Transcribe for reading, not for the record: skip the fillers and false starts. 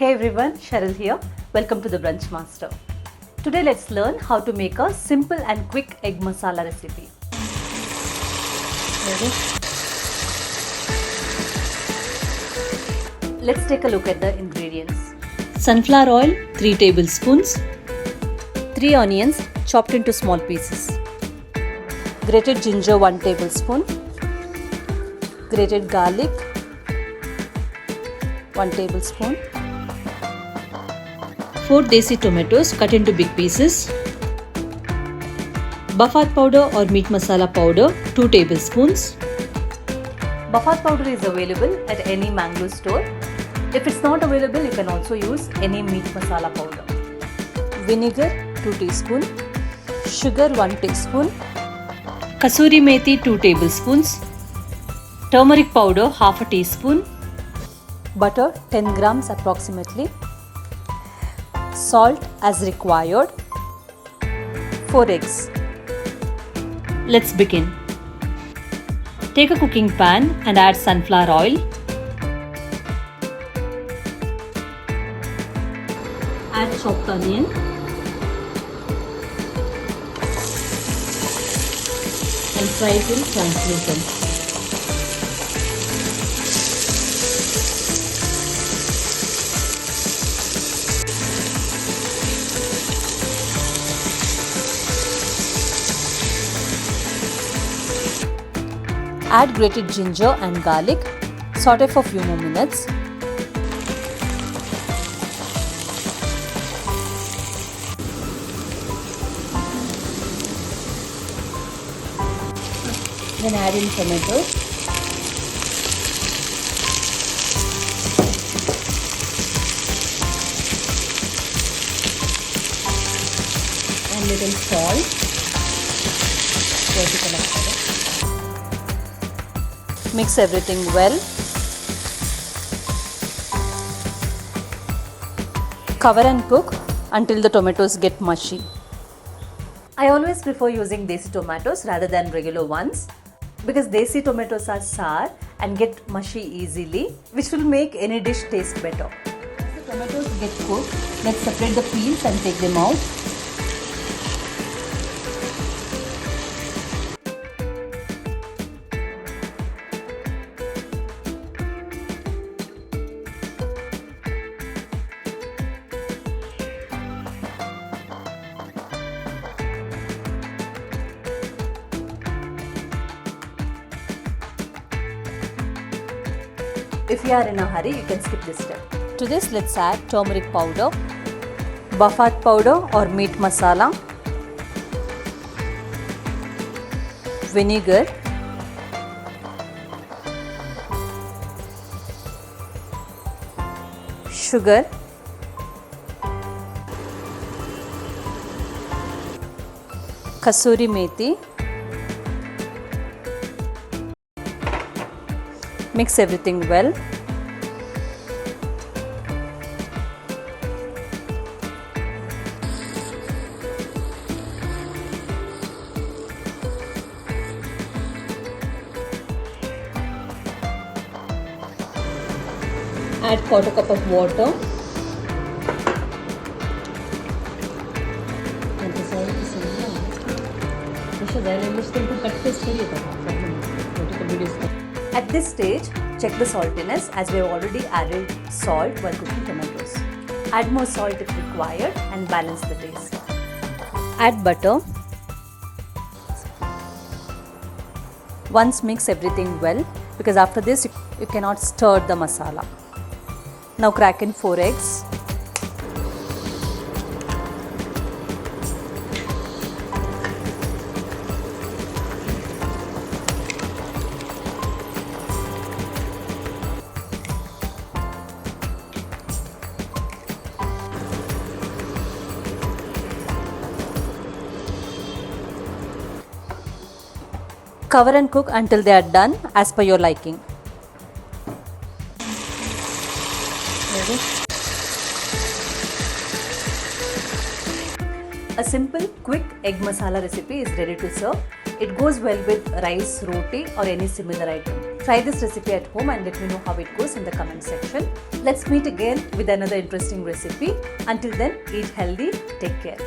Hey everyone, Cheryl here. Welcome to the Brunch Master. Today let's learn how to make a simple and quick egg masala recipe. Let's take a look at the ingredients. Sunflower oil 3 tablespoons, 3 onions chopped into small pieces, grated ginger 1 tablespoon, grated garlic 1 tablespoon, 4 Desi Tomatoes cut into big pieces, Bafat Powder or meat masala powder 2 tablespoons. Bafat powder is available at any Mangalore store. If it's not available, you can also use any meat masala powder. Vinegar 2 teaspoons, sugar 1 teaspoon, Kasuri Methi 2 tablespoons, Turmeric powder half a teaspoon, butter 10 grams approximately, salt as required, 4 eggs. Let's begin. Take a cooking pan and add sunflower oil. Add chopped onion. And fry it till translucent. Add grated ginger and garlic. Saute for few more minutes. Then add in tomatoes. And little salt. Mix everything well. Cover and cook until the tomatoes get mushy. I always prefer using Desi tomatoes rather than regular ones because Desi tomatoes are sour and get mushy easily, which will make any dish taste better. As the tomatoes get cooked, let's separate the peels and take them out. If you are in a hurry, you can skip this step. To this, let's add turmeric powder, Bafat powder or meat masala, vinegar, sugar, Kasuri Methi. Mix everything well. Add quarter cup of water. At this stage, check the saltiness as we have already added salt while cooking tomatoes. Add more salt if required and balance the taste. Add butter. Once mix everything well because after this you cannot stir the masala. Now crack in 4 eggs. Cover and cook until they are done as per your liking. A simple, quick egg masala recipe is ready to serve. It goes well with rice, roti or any similar item. Try this recipe at home and let me know how it goes in the comment section. Let's meet again with another interesting recipe. Until then, eat healthy. Take care.